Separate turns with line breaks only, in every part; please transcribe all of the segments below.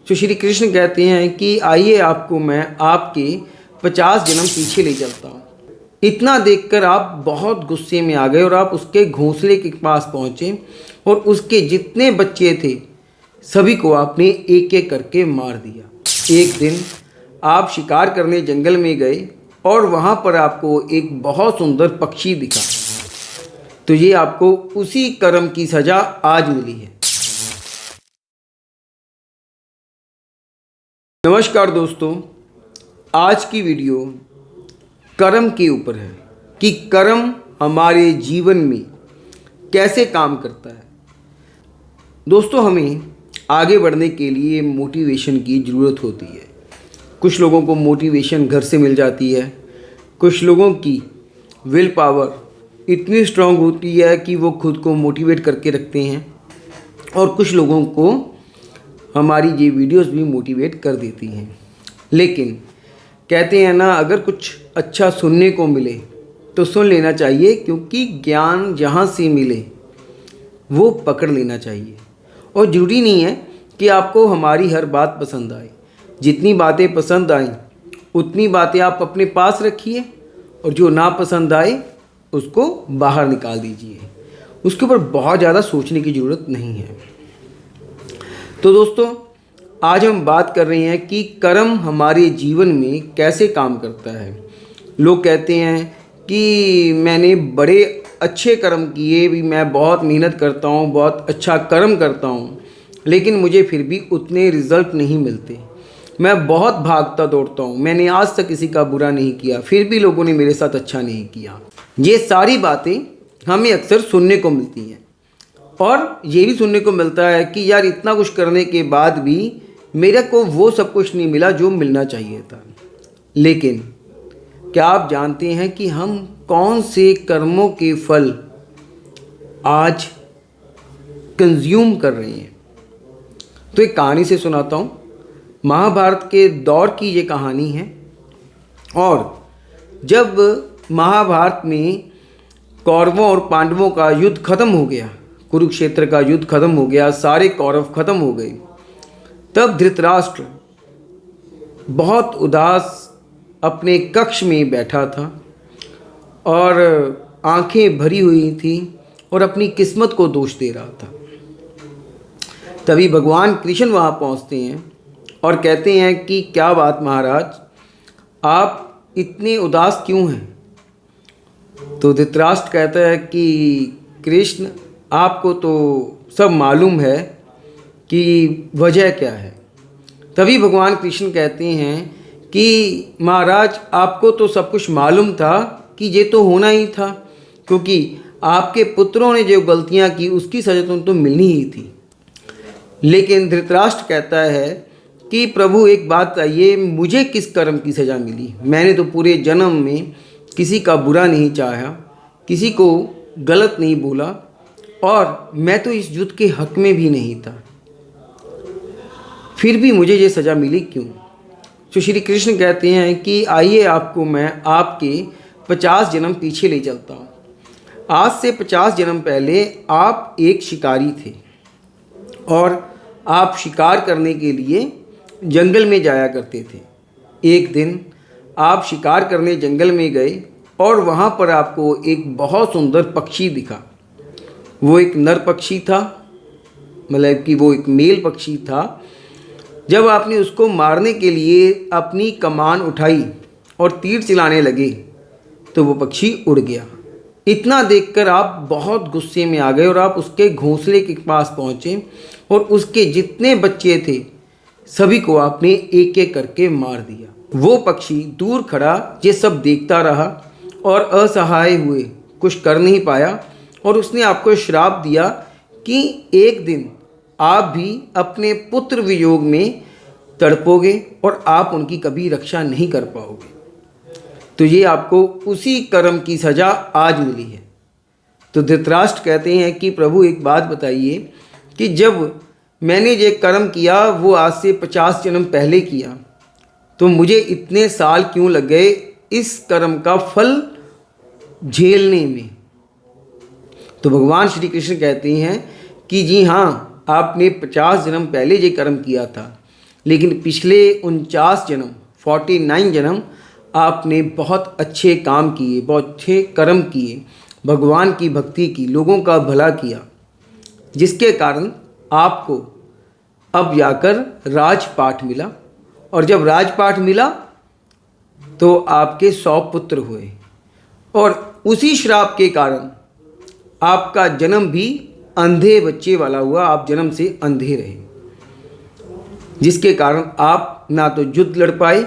तो श्री कृष्ण कहते हैं कि आइए आपको मैं आपके 50 जन्म पीछे ले चलता हूँ। इतना देखकर आप बहुत गुस्से में आ गए और आप उसके घोंसले के पास पहुँचे और उसके जितने बच्चे थे सभी को आपने एक एक करके मार दिया। एक दिन आप शिकार करने जंगल में गए और वहाँ पर आपको एक बहुत सुंदर पक्षी दिखा, तो ये आपको उसी कर्म की सज़ा आज मिली है। नमस्कार दोस्तों, आज की वीडियो कर्म के ऊपर है कि कर्म हमारे जीवन में कैसे काम करता है। दोस्तों, हमें आगे बढ़ने के लिए मोटिवेशन की ज़रूरत होती है। कुछ लोगों को मोटिवेशन घर से मिल जाती है, कुछ लोगों की विल पावर इतनी स्ट्रांग होती है कि वो खुद को मोटिवेट करके रखते हैं, और कुछ लोगों को हमारी ये वीडियोस भी मोटिवेट कर देती हैं। लेकिन कहते हैं ना, अगर कुछ अच्छा सुनने को मिले तो सुन लेना चाहिए, क्योंकि ज्ञान जहाँ से मिले वो पकड़ लेना चाहिए। और ज़रूरी नहीं है कि आपको हमारी हर बात पसंद आए। जितनी बातें पसंद आएं उतनी बातें आप अपने पास रखिए, और जो ना पसंद आए उसको बाहर निकाल दीजिए। उसके ऊपर बहुत ज़्यादा सोचने की ज़रूरत नहीं है। तो दोस्तों, आज हम बात कर रहे हैं कि कर्म हमारे जीवन में कैसे काम करता है। लोग कहते हैं कि मैंने बड़े अच्छे कर्म किए, भी मैं बहुत मेहनत करता हूँ, बहुत अच्छा कर्म करता हूँ, लेकिन मुझे फिर भी उतने रिज़ल्ट नहीं मिलते। मैं बहुत भागता दौड़ता हूँ, मैंने आज तक किसी का बुरा नहीं किया, फिर भी लोगों ने मेरे साथ अच्छा नहीं किया। ये सारी बातें हमें अक्सर सुनने को मिलती हैं, और ये भी सुनने को मिलता है कि यार इतना कुछ करने के बाद भी मेरे को वो सब कुछ नहीं मिला जो मिलना चाहिए था। लेकिन क्या आप जानते हैं कि हम कौन से कर्मों के फल आज कंज्यूम कर रहे हैं? तो एक कहानी से सुनाता हूँ। महाभारत के दौर की ये कहानी है, और जब महाभारत में कौरवों और पांडवों का युद्ध खत्म हो गया, कुरुक्षेत्र का युद्ध खत्म हो गया, सारे कौरव खत्म हो गए, तब धृतराष्ट्र बहुत उदास अपने कक्ष में बैठा था और आंखें भरी हुई थी और अपनी किस्मत को दोष दे रहा था। तभी भगवान कृष्ण वहाँ पहुँचते हैं और कहते हैं कि क्या बात महाराज, आप इतने उदास क्यों हैं? तो धृतराष्ट्र कहता है कि कृष्ण, आपको तो सब मालूम है कि वजह क्या है। तभी भगवान कृष्ण कहते हैं कि महाराज, आपको तो सब कुछ मालूम था कि ये तो होना ही था, क्योंकि आपके पुत्रों ने जो गलतियां की उसकी सज़ा तो मिलनी ही थी। लेकिन धृतराष्ट्र कहता है कि प्रभु एक बात बताइए, मुझे किस कर्म की सज़ा मिली? मैंने तो पूरे जन्म में किसी का बुरा नहीं चाहा, किसी को गलत नहीं बोला, और मैं तो इस युद्ध के हक में भी नहीं था, फिर भी मुझे ये सज़ा मिली क्यों? तो श्री कृष्ण कहते हैं कि आइए आपको मैं आपके 50 जन्म पीछे ले चलता हूँ। आज से 50 जन्म पहले आप एक शिकारी थे, और आप शिकार करने के लिए जंगल में जाया करते थे। एक दिन आप शिकार करने जंगल में गए और वहाँ पर आपको एक बहुत सुंदर पक्षी दिखा। वो एक नर पक्षी था, मतलब कि वो एक मेल पक्षी था। जब आपने उसको मारने के लिए अपनी कमान उठाई और तीर चलाने लगे तो वो पक्षी उड़ गया। इतना देखकर आप बहुत गुस्से में आ गए और आप उसके घोंसले के पास पहुँचे और उसके जितने बच्चे थे सभी को आपने एक एक करके मार दिया। वो पक्षी दूर खड़ा ये सब देखता रहा और असहाय हुए कुछ कर नहीं पाया, और उसने आपको श्राप दिया कि एक दिन आप भी अपने पुत्र वियोग में तड़पोगे और आप उनकी कभी रक्षा नहीं कर पाओगे। तो ये आपको उसी कर्म की सज़ा आज मिली है। तो धृतराष्ट्र कहते हैं कि प्रभु एक बात बताइए कि जब मैंने ये कर्म किया वो आज से 50 जन्म पहले किया, तो मुझे इतने साल क्यों लग गए इस कर्म का फल झेलने में? तो भगवान श्री कृष्ण कहते हैं कि जी हाँ, आपने 50 जन्म पहले ये कर्म किया था, लेकिन पिछले 49 जन्म 49 जन्म आपने बहुत अच्छे काम किए, बहुत अच्छे कर्म किए, भगवान की भक्ति की, लोगों का भला किया, जिसके कारण आपको अब जाकर राजपाट मिला। और जब राजपाट मिला तो आपके 100 पुत्र हुए, और उसी श्राप के कारण आपका जन्म भी अंधे बच्चे वाला हुआ। आप जन्म से अंधे रहे, जिसके कारण आप ना तो युद्ध लड़ पाए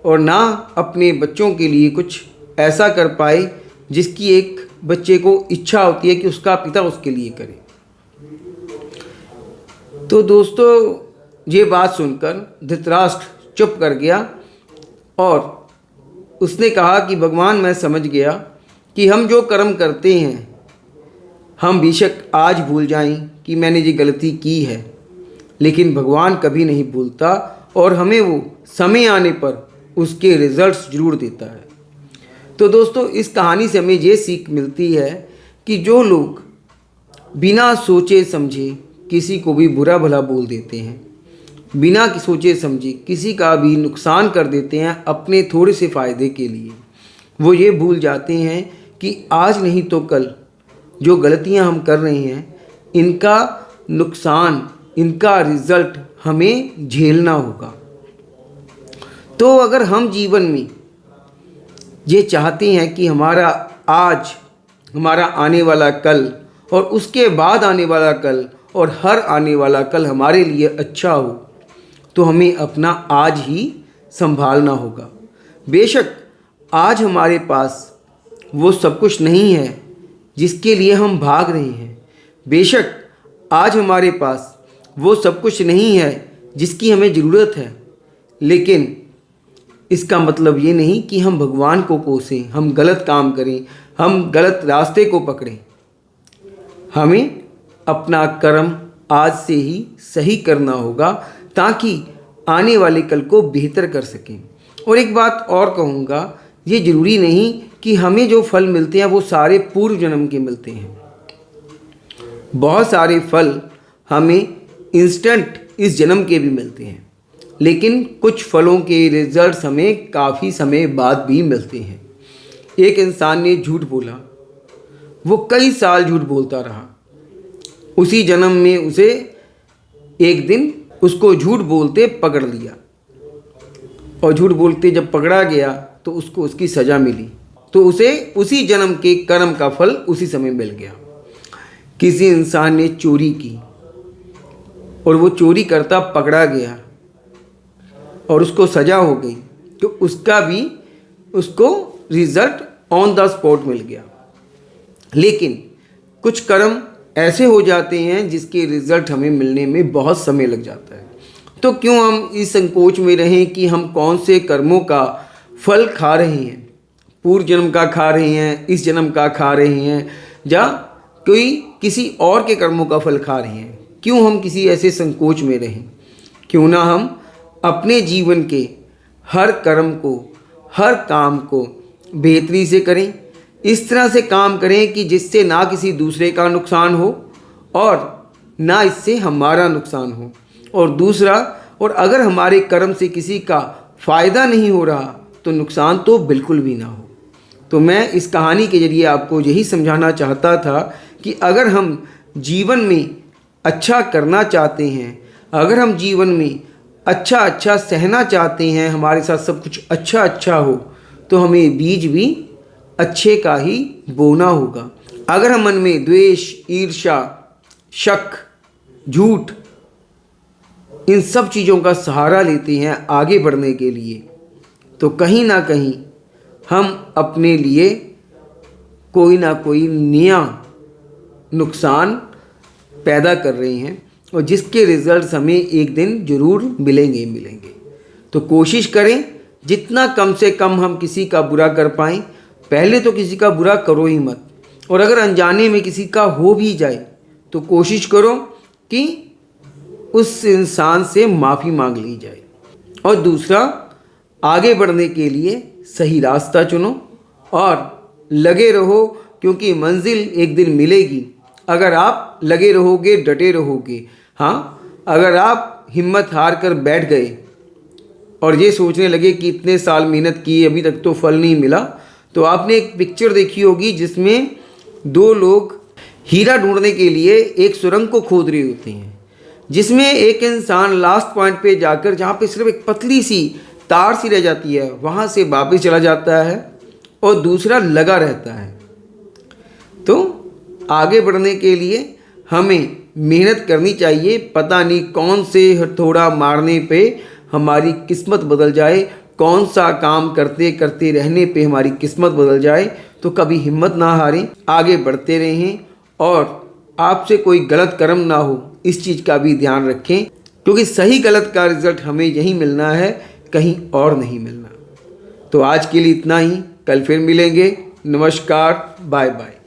और ना अपने बच्चों के लिए कुछ ऐसा कर पाए जिसकी एक बच्चे को इच्छा होती है कि उसका पिता उसके लिए करे। तो दोस्तों, ये बात सुनकर धृतराष्ट्र चुप कर गया और उसने कहा कि भगवान, मैं समझ गया कि हम जो कर्म करते हैं, हम बेशक आज भूल जाएं कि मैंने ये गलती की है, लेकिन भगवान कभी नहीं भूलता और हमें वो समय आने पर उसके रिजल्ट्स जरूर देता है। तो दोस्तों, इस कहानी से हमें ये सीख मिलती है कि जो लोग बिना सोचे समझे किसी को भी बुरा भला बोल देते हैं, बिना सोचे समझे किसी का भी नुकसान कर देते हैं अपने थोड़े से फ़ायदे के लिए, वो ये भूल जाते हैं कि आज नहीं तो कल जो गलतियां हम कर रहे हैं, इनका नुकसान, इनका रिज़ल्ट हमें झेलना होगा। तो अगर हम जीवन में ये चाहते हैं कि हमारा आज, हमारा आने वाला कल और उसके बाद आने वाला कल और हर आने वाला कल हमारे लिए अच्छा हो, तो हमें अपना आज ही संभालना होगा। बेशक आज हमारे पास वो सब कुछ नहीं है जिसके लिए हम भाग रहे हैं, बेशक आज हमारे पास वो सब कुछ नहीं है जिसकी हमें ज़रूरत है, लेकिन इसका मतलब ये नहीं कि हम भगवान को कोसें, हम गलत काम करें, हम गलत रास्ते को पकड़ें। हमें अपना कर्म आज से ही सही करना होगा ताकि आने वाले कल को बेहतर कर सकें। और एक बात और कहूँगा, ये ज़रूरी नहीं कि हमें जो फल मिलते हैं वो सारे पूर्व जन्म के मिलते हैं। बहुत सारे फल हमें इंस्टेंट इस जन्म के भी मिलते हैं, लेकिन कुछ फलों के रिजल्ट्स हमें काफ़ी समय बाद भी मिलते हैं। एक इंसान ने झूठ बोला, वो कई साल झूठ बोलता रहा। उसी जन्म में उसे एक दिन उसको झूठ बोलते पकड़ लिया, और झूठ बोलते जब पकड़ा गया तो उसको उसकी सज़ा मिली, तो उसे उसी जन्म के कर्म का फल उसी समय मिल गया। किसी इंसान ने चोरी की और वो चोरी करता पकड़ा गया और उसको सज़ा हो गई, तो उसका भी उसको रिज़ल्ट ऑन द स्पॉट मिल गया। लेकिन कुछ कर्म ऐसे हो जाते हैं जिसके रिज़ल्ट हमें मिलने में बहुत समय लग जाता है। तो क्यों हम इस संकोच में रहें कि हम कौन से कर्मों का फल खा रहे हैं, पूर्व जन्म का खा रहे हैं, इस जन्म का खा रहे हैं, या कोई किसी और के कर्मों का फल खा रहे हैं। क्यों हम किसी ऐसे संकोच में रहें? क्यों ना हम अपने जीवन के हर कर्म को, हर काम को बेहतरी से करें, इस तरह से काम करें कि जिससे ना किसी दूसरे का नुकसान हो और ना इससे हमारा नुकसान हो। और दूसरा, और अगर हमारे कर्म से किसी का फ़ायदा नहीं हो रहा तो नुकसान तो बिल्कुल भी ना हो। तो मैं इस कहानी के ज़रिए आपको यही समझाना चाहता था कि अगर हम जीवन में अच्छा करना चाहते हैं, अगर हम जीवन में अच्छा सहना चाहते हैं, हमारे साथ सब कुछ अच्छा हो, तो हमें बीज भी अच्छे का ही बोना होगा। अगर हम मन में द्वेष, ईर्ष्या, शक, झूठ, इन सब चीज़ों का सहारा लेते हैं आगे बढ़ने के लिए, तो कहीं ना कहीं हम अपने लिए कोई ना कोई नया नुकसान पैदा कर रहे हैं, और जिसके रिजल्ट्स हमें एक दिन ज़रूर मिलेंगे। तो कोशिश करें जितना कम से कम हम किसी का बुरा कर पाएँ। पहले तो किसी का बुरा करो ही मत, और अगर अनजाने में किसी का हो भी जाए तो कोशिश करो कि उस इंसान से माफ़ी मांग ली जाए। और दूसरा, आगे बढ़ने के लिए सही रास्ता चुनो और लगे रहो, क्योंकि मंजिल एक दिन मिलेगी अगर आप लगे रहोगे, डटे रहोगे। हाँ, अगर आप हिम्मत हार कर बैठ गए और ये सोचने लगे कि इतने साल मेहनत की अभी तक तो फल नहीं मिला, तो आपने एक पिक्चर देखी होगी जिसमें दो लोग हीरा ढूंढने के लिए एक सुरंग को खोद रहे होते हैं, जिसमें एक इंसान लास्ट पॉइंट पे जाकर जहाँ पे सिर्फ एक पतली सी तार सी रह जाती है वहाँ से वापस चला जाता है और दूसरा लगा रहता है। तो आगे बढ़ने के लिए हमें मेहनत करनी चाहिए। पता नहीं कौन से हथौड़ा मारने पे हमारी किस्मत बदल जाए, कौन सा काम करते करते रहने पे हमारी किस्मत बदल जाए। तो कभी हिम्मत ना हारें, आगे बढ़ते रहें और आपसे कोई गलत कर्म ना हो, इस चीज़ का भी ध्यान रखें, क्योंकि सही गलत का रिजल्ट हमें यहीं मिलना है, कहीं और नहीं मिलना। तो आज के लिए इतना ही, कल फिर मिलेंगे। नमस्कार, बाय बाय।